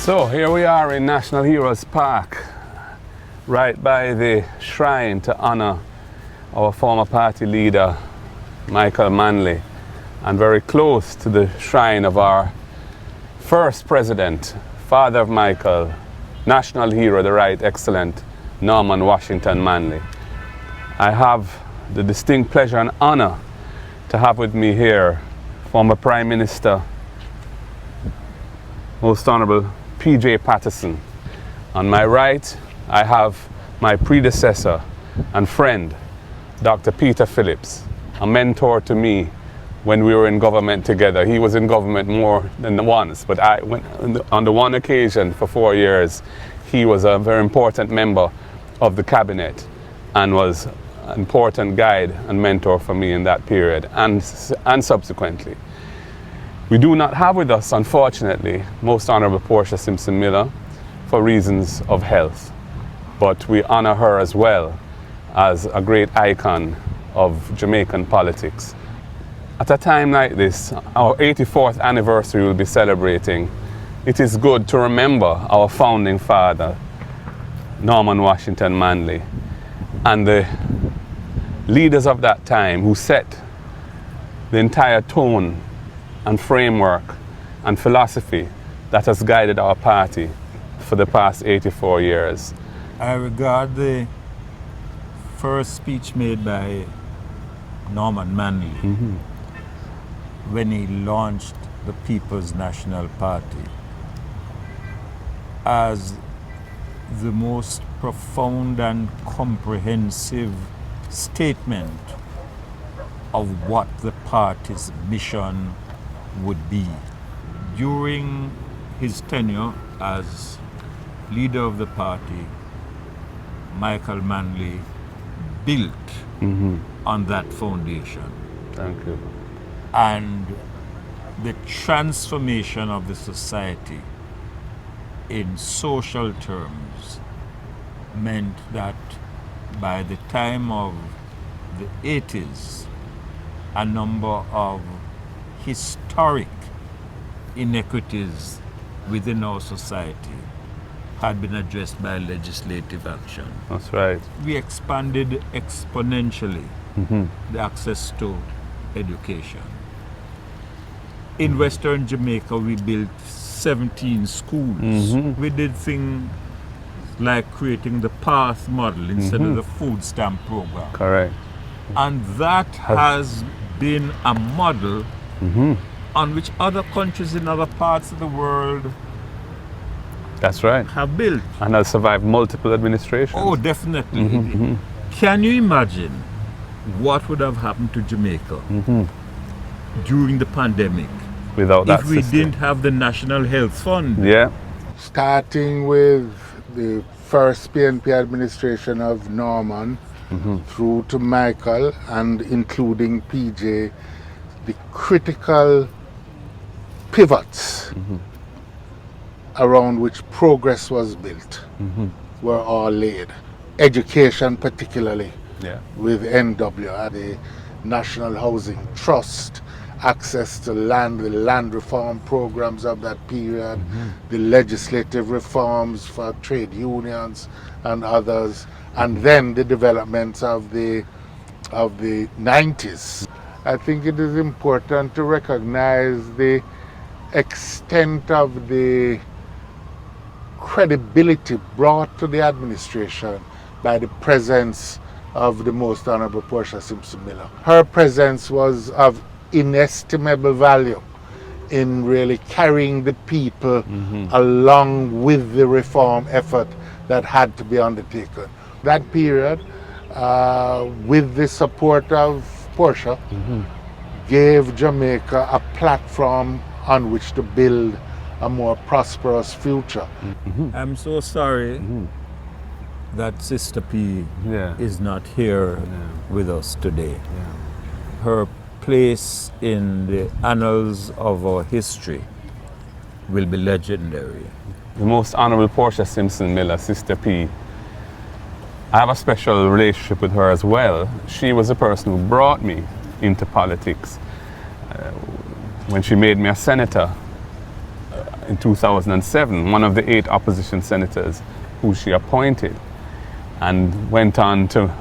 So here we are in National Heroes Park, right by the shrine to honor our former party leader, Michael Manley, and very close to the shrine of our first president, father of Michael, national hero, the right excellent Norman Washington Manley. I have the distinct pleasure and honor to have with me here former Prime Minister, Most Honorable Patterson. On my right, I have my predecessor and friend, Dr. Peter Phillips, a mentor to me when we were in government together. He was in government more than once, but on the one occasion for 4 years, he was a very important member of the cabinet and was an important guide and mentor for me in that period and subsequently. We do not have with us, unfortunately, Most Honorable Portia Simpson Miller for reasons of health, but we honor her as well as a great icon of Jamaican politics. At a time like this, our 84th anniversary we'll be celebrating. It is good to remember our founding father, Norman Washington Manley, and the leaders of that time who set the entire tone and framework and philosophy that has guided our party for the past 84 years. I regard the first speech made by Norman Manley when he launched the People's National Party as the most profound and comprehensive statement of what the party's mission would be. During his tenure as leader of the party, Michael Manley built on that foundation. Thank you. And the transformation of the society in social terms meant that by the time of the 80s, a number of historic inequities within our society had been addressed by legislative action. That's right. We expanded exponentially the access to education. In Western Jamaica, we built 17 schools. We did things like creating the PATH model instead of the food stamp program. Correct. And that has been a model on which other countries in other parts of the world That's right. have built. And has survived multiple administrations. Oh, definitely. Can you imagine what would have happened to Jamaica during the pandemic without that if we system. didn't have the National Health Fund? Yeah. Starting with the first PNP administration of Norman through to Michael and including PJ, the critical pivots around which progress was built were all laid. Education particularly with NW, the National Housing Trust, access to land, the land reform programs of that period, the legislative reforms for trade unions and others, and then the developments of the 90s. I think it is important to recognize the extent of the credibility brought to the administration by the presence of the Most Honorable Portia Simpson Miller. Her presence was of inestimable value in really carrying the people along with the reform effort that had to be undertaken. That period, with the support of Portia, gave Jamaica a platform on which to build a more prosperous future. I'm so sorry that Sister P is not here with us today. Her place in the annals of our history will be legendary. The Most Honorable Portia Simpson Miller, Sister P, I have a special relationship with her as well. She was the person who brought me into politics when she made me a senator in 2007, one of the 8 opposition senators who she appointed, and went on to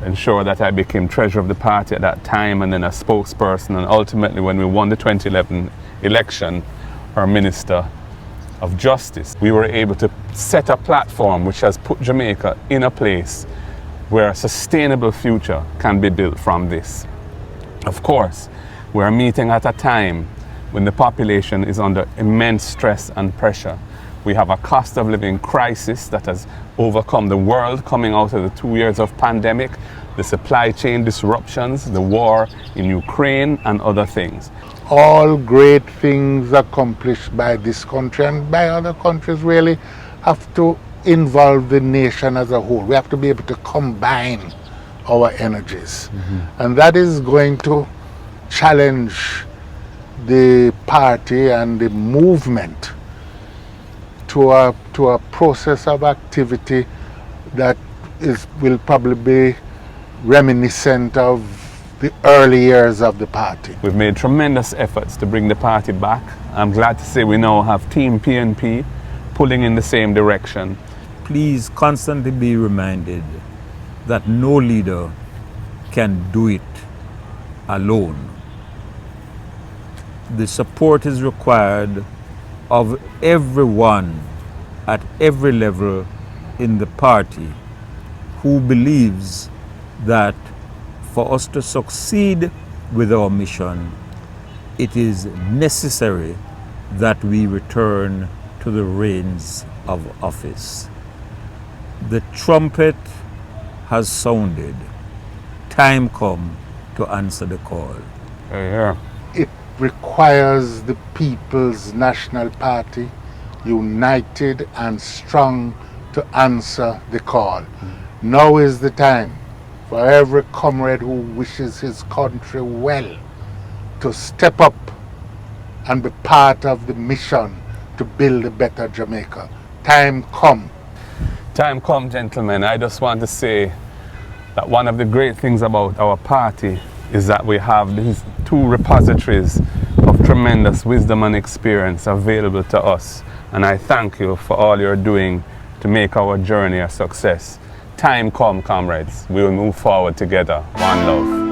ensure that I became treasurer of the party at that time, and then a spokesperson, and ultimately when we won the 2011 election, our Minister of Justice. We were able to set a platform which has put Jamaica in a place where a sustainable future can be built from this. Of course, we are meeting at a time when the population is under immense stress and pressure. We have a cost of living crisis that has overcome the world coming out of the 2 years of pandemic, the supply chain disruptions, the war in Ukraine, and other things. All great things accomplished by this country and by other countries really have to involve the nation as a whole. We have to be able to combine our energies. And that is going to challenge the party and the movement to a process of activity that will probably be reminiscent of the early years of the party. We've made tremendous efforts to bring the party back. I'm glad to say we now have Team PNP pulling in the same direction. Please constantly be reminded that no leader can do it alone. The support is required of everyone at every level in the party who believes that for us to succeed with our mission, it is necessary that we return to the reins of office. The trumpet has sounded. Time come to answer the call. Yeah. It requires the People's National Party, united and strong, to answer the call. Now is the time for every comrade who wishes his country well to step up and be part of the mission to build a better Jamaica. Time come. Time come, gentlemen. I just want to say that one of the great things about our party is that we have these 2 repositories of tremendous wisdom and experience available to us. And I thank you for all you're doing to make our journey a success. Time come, comrades. We will move forward together. One love.